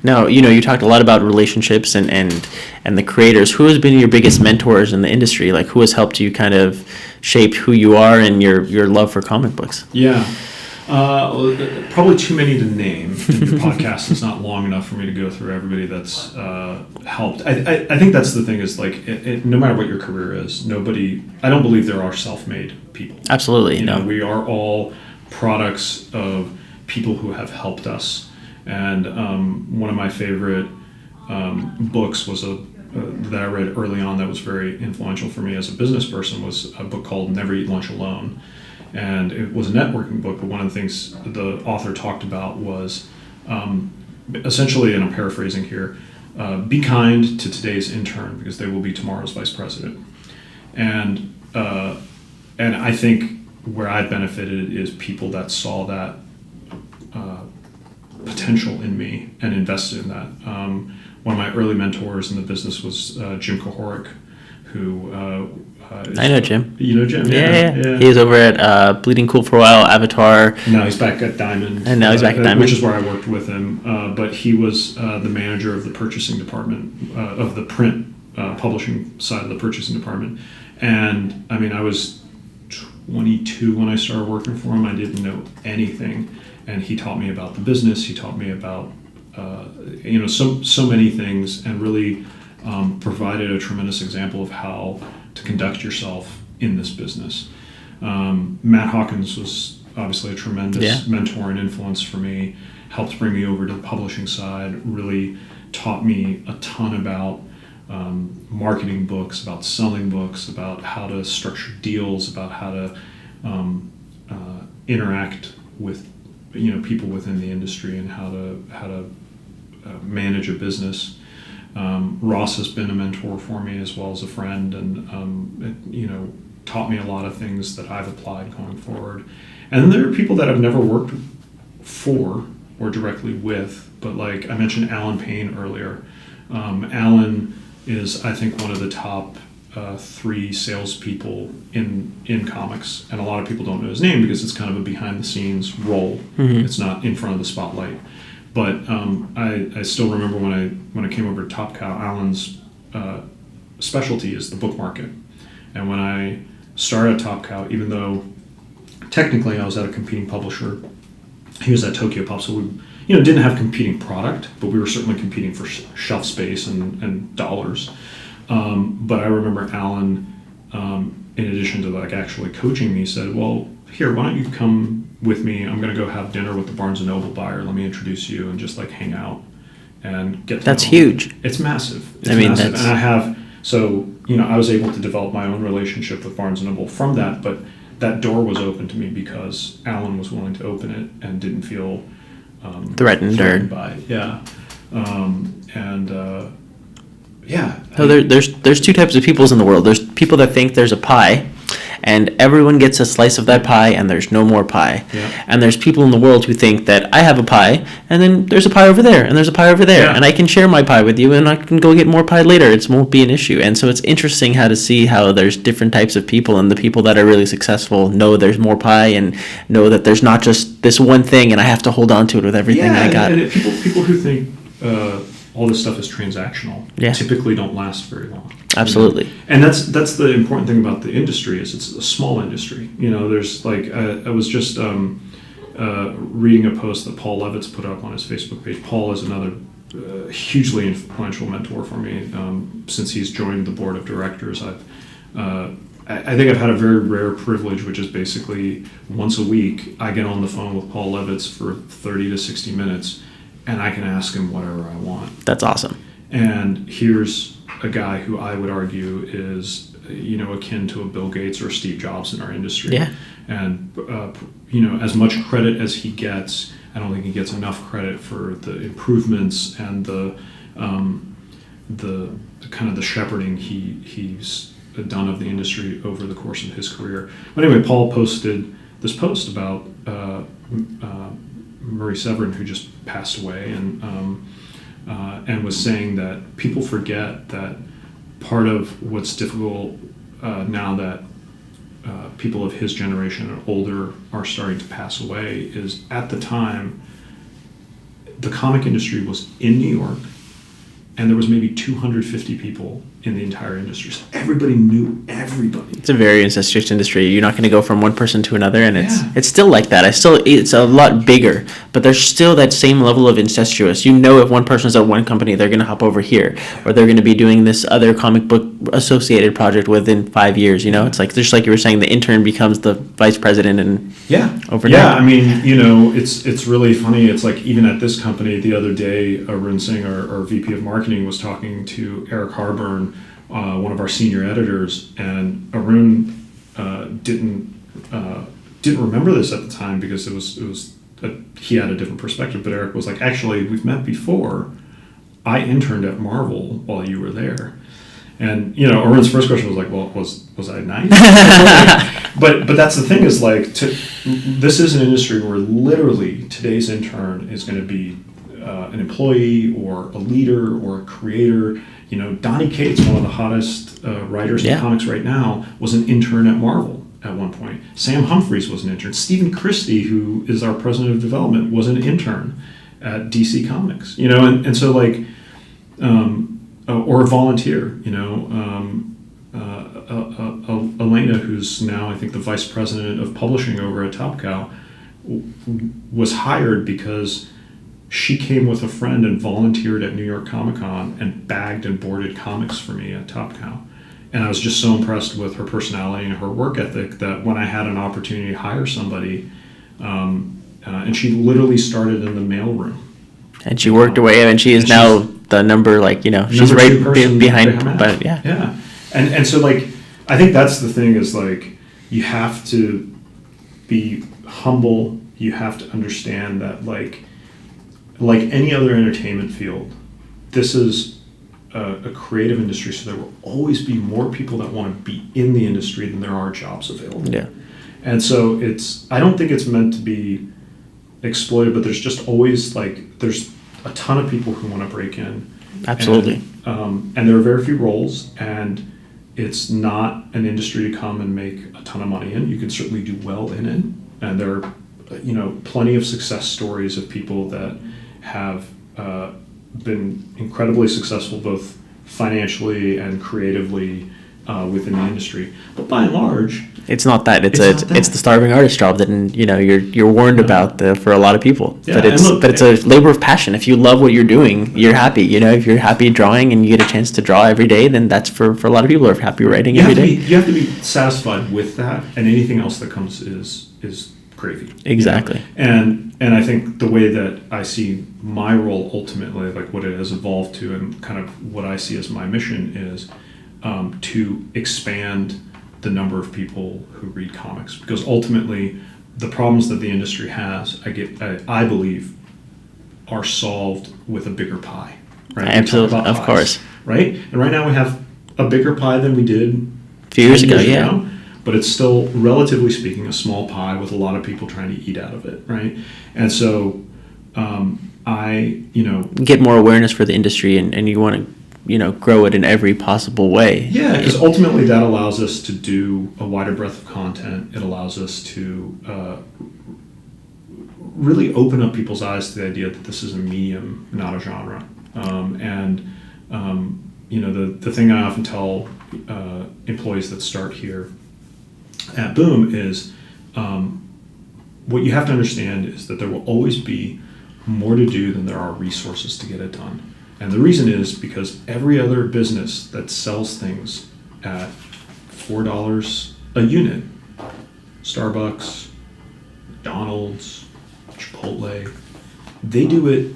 No, you talked a lot about relationships and the creators. Who has been your biggest mentors in the industry? Like, who has helped you kind of shape who you are and your love for comic books? Yeah. Probably too many to name. The podcast is not long enough for me to go through everybody that's helped. I think that's the thing is like, no matter what your career is, I don't believe there are self-made people. Absolutely. We are all products of people who have helped us. And one of my favorite books was that I read early on that was very influential for me as a business person was a book called Never Eat Lunch Alone. And it was a networking book, but one of the things the author talked about was essentially, and I'm paraphrasing here, be kind to today's intern because they will be tomorrow's vice president. And I think where I've benefited is people that saw that potential in me and invested in that. One of my early mentors in the business was Jim Kohoric, who I know Jim. You know Jim? Yeah. He was over at Bleeding Cool for a while, Avatar. Now he's back at Diamond. And now he's back at Diamond. Which is where I worked with him. But he was the manager of the purchasing department, of the print publishing side of the purchasing department. And I mean, I was 22 when I started working for him. I didn't know anything. And he taught me about the business. He taught me about, so many things, and really provided a tremendous example of how to conduct yourself in this business. Matt Hawkins was obviously a tremendous mentor and influence for me, helped bring me over to the publishing side, really taught me a ton about marketing books, about selling books, about how to structure deals, about how to interact with people within the industry, and how to manage a business. Ross has been a mentor for me as well as a friend, and taught me a lot of things that I've applied going forward. And then there are people that I've never worked for or directly with, but like I mentioned Alan Payne earlier. Alan is, I think, one of the top 3 salespeople in comics, and a lot of people don't know his name because it's kind of a behind-the-scenes role. Mm-hmm. It's not in front of the spotlight. But I still remember when I came over to Top Cow, Alan's specialty is the book market. And when I started at Top Cow, even though technically I was at a competing publisher, he was at Tokyo Pop, so we didn't have competing product, but we were certainly competing for shelf space and dollars. But I remember Alan, in addition to like actually coaching me, said, well, here, why don't you come with me? I'm going to go have dinner with the Barnes & Noble buyer. Let me introduce you and just like hang out and get to That's know huge. Him. It's massive. It's massive. And I was able to develop my own relationship with Barnes & Noble from that, but that door was open to me because Alan was willing to open it and didn't feel threatened by it. Yeah. So there's 2 types of peoples in the world. There's people that think there's a pie, and everyone gets a slice of that pie, and there's no more pie. Yeah. And there's people in the world who think that I have a pie, and then there's a pie over there, and there's a pie over there, and I can share my pie with you, and I can go get more pie later. It won't be an issue. And so it's interesting how to see how there's different types of people, and the people that are really successful know there's more pie and know that there's not just this one thing, and I have to hold on to it with everything I got. And people who think all this stuff is transactional typically don't last very long. Absolutely. And that's the important thing about the industry is it's a small industry. There's like I was just reading a post that Paul Levitz put up on his Facebook page. Paul is another hugely influential mentor for me. Since he's joined the board of directors, I think I've had a very rare privilege, which is basically once a week I get on the phone with Paul Levitz for 30 to 60 minutes, and I can ask him whatever I want. That's awesome. And here's a guy who I would argue is, akin to a Bill Gates or Steve Jobs in our industry. Yeah. And, as much credit as he gets, I don't think he gets enough credit for the improvements and the kind of the shepherding he's done of the industry over the course of his career. But anyway, Paul posted this post about Murray Severin, who just passed away, and was saying that people forget that part of what's difficult now that people of his generation and older are starting to pass away is at the time the comic industry was in New York, and there was maybe 250 people in the entire industry. So everybody knew everybody. It's a very incestuous industry. You're not going to go from one person to another, and Yeah. it's still like that. It's a lot bigger, but there's still that same level of incestuous. You know, if one person's at one company, they're going to hop over here, or they're going to be doing this other comic book associated project within 5 years. You know, it's like just like you were saying, the intern becomes the vice president, and overnight. Yeah, I mean, it's really funny. It's like even at this company the other day, Arun Singh, our VP of marketing, was talking to Eric Harburn, one of our senior editors, and Arun didn't remember this at the time because it was he had a different perspective. But Eric was like, actually, we've met before. I interned at Marvel while you were there. And Arun's first question was like, "Well, was I nice?" but that's the thing is like, this is an industry where literally today's intern is going to be an employee or a leader or a creator. Donny Cates, one of the hottest writers in comics right now, was an intern at Marvel at one point. Sam Humphries was an intern. Stephen Christie, who is our president of development, was an intern at DC Comics. And so like. Or a volunteer, Elena, who's now I think the vice president of publishing over at Top Cow, was hired because she came with a friend and volunteered at New York Comic Con and bagged and boarded comics for me at Top Cow. And I was just so impressed with her personality and her work ethic that when I had an opportunity to hire somebody, and she literally started in the mailroom. And she worked her way up, and she is now the number, she's right behind. But yeah. And so like, I think that's the thing is like, you have to be humble. You have to understand that like any other entertainment field, this is a creative industry. So there will always be more people that want to be in the industry than there are jobs available. Yeah. And so I don't think it's meant to be exploited, but there's just always there's a ton of people who want to break in. Absolutely. And there are very few roles, and it's not an industry to come and make a ton of money in. You can certainly do well in it, and there are plenty of success stories of people that have been incredibly successful both financially and creatively within the industry. But by and large, it's not that. It's the starving artist job that you're warned about for a lot of people. Yeah, but it's a labor of passion. If you love what you're doing, you're happy. If you're happy drawing and you get a chance to draw every day, then that's for a lot of people. Or happy writing every day. You have to be satisfied with that, and anything else that comes is gravy. Exactly. And I think the way that I see my role ultimately, like what it has evolved to, and kind of what I see as my mission is to expand the number of people who read comics, because ultimately the problems that the industry has, I believe, are solved with a bigger pie. Right? Absolutely, of course. Right, and right now we have a bigger pie than we did a few years ago. But it's still, relatively speaking, a small pie with a lot of people trying to eat out of it, right? And so, get more awareness for the industry, and you want to. Grow it in every possible way. Yeah, because ultimately that allows us to do a wider breadth of content. It allows us to really open up people's eyes to the idea that this is a medium, not a genre. The thing I often tell employees that start here at Boom is what you have to understand is that there will always be more to do than there are resources to get it done. And the reason is because every other business that sells things at $4 a unit, Starbucks, McDonald's, Chipotle, they do it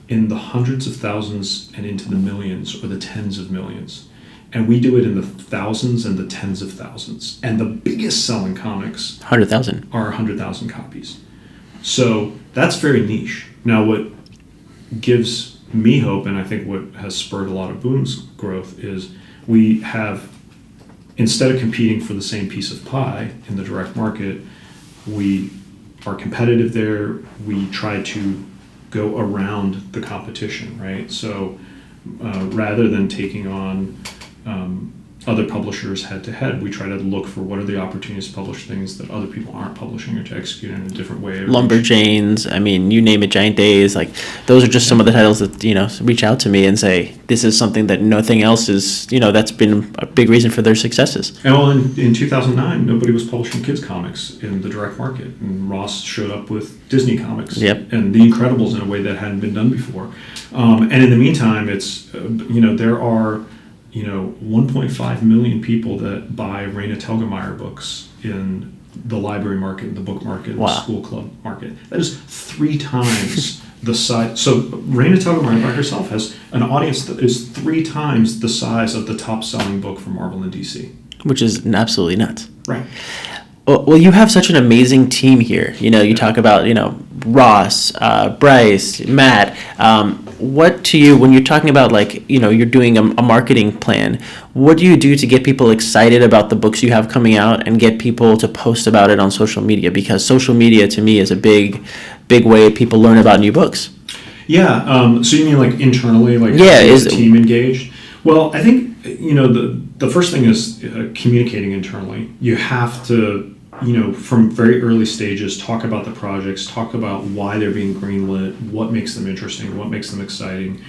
in the hundreds of thousands and into the millions or the tens of millions. And we do it in the thousands and the tens of thousands. And the biggest selling comics 100,000 are 100,000 copies. So that's very niche. Now what gives me hope, and I think what has spurred a lot of Boom's growth, is we have, instead of competing for the same piece of pie in the direct market, we are competitive there. We try to go around the competition, right? So rather than taking on other publishers head to head. We try to look for what are the opportunities to publish things that other people aren't publishing, or to execute in a different way. Lumberjanes, I mean, you name it, Giant Days, like those are just some of the titles that, reach out to me and say, this is something that nothing else is, that's been a big reason for their successes. And well, in 2009, nobody was publishing kids comics in the direct market. And Ross showed up with Disney comics and The Incredibles in a way that hadn't been done before. And in the meantime, it's, there are 1.5 million people that buy Raina Telgemeier books in the library market, the book market, the school club market. That is 3 times the size. So Raina Telgemeier by herself has an audience that is 3 times the size of the top-selling book from Marvel and DC. Which is absolutely nuts. Right. Well, you have such an amazing team here. You talk about, Ross, Bryce, Matt. What to you, when you're talking about you're doing a marketing plan, what do you do to get people excited about the books you have coming out and get people to post about it on social media? Because social media to me is a big way people learn about new books. Yeah. So you mean internally, is the team engaged? Well, I think, the first thing is communicating internally. You have to, from very early stages, talk about the projects, talk about why they're being greenlit, what makes them interesting, what makes them exciting.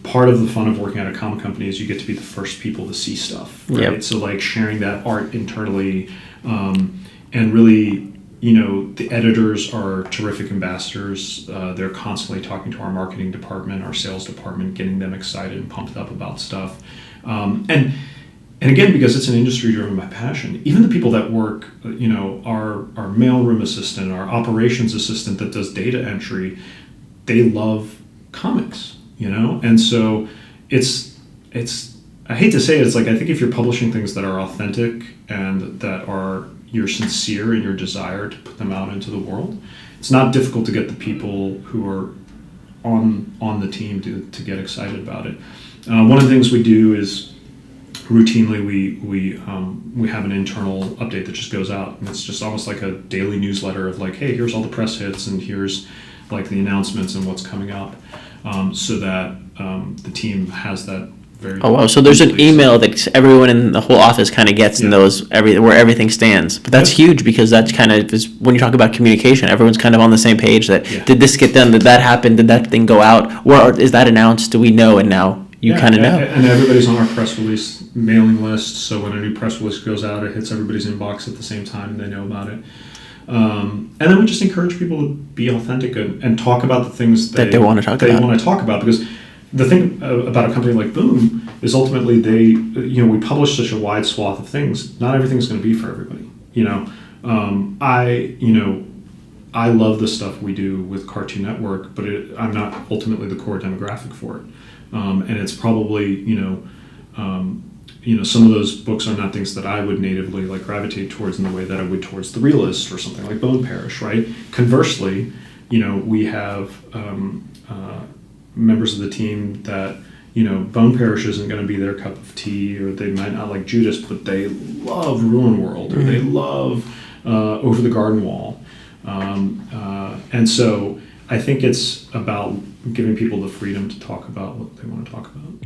Part of the fun of working at a comic company is you get to be the first people to see stuff, right? Yep. So sharing that art internally, and really, the editors are terrific ambassadors. They're constantly talking to our marketing department, our sales department, getting them excited and pumped up about stuff. And again, because it's an industry driven by passion, even the people that work, our mailroom assistant, our operations assistant that does data entry, they love comics, And so it's I hate to say it, it's I think if you're publishing things that are authentic and that you're sincere in your desire to put them out into the world, it's not difficult to get the people who are on the team to get excited about it. One of the things we do is routinely we have an internal update that just goes out, and it's just almost like a daily newsletter of hey, here's all the press hits and here's the announcements and what's coming up, so that the team has that very. Oh wow! So there's an email that everyone in the whole office kind of gets, and knows where everything stands. But that's huge, because that's kind of is when you talk about communication, everyone's kind of on the same page. That did this get done? Did that happen? Did that thing go out? Or is that announced? Do we know? And now you kind of know. And everybody's on our press release mailing list, so when a new press release goes out, it hits everybody's inbox at the same time, and they know about it. And then we just encourage people to be authentic and talk about the things that they want to talk about. Because the thing about a company like Boom is ultimately we publish such a wide swath of things. Not everything's going to be for everybody. I love the stuff we do with Cartoon Network, but I'm not ultimately the core demographic for it. And it's probably, some of those books are not things that I would natively gravitate towards in the way that I would towards The Realist or something like Bone Parish, right? Conversely, we have members of the team that, Bone Parish isn't going to be their cup of tea, or they might not like Judas, but they love Ruin World, or they love Over the Garden Wall. And so I think it's about giving people the freedom to talk about what they want to talk about.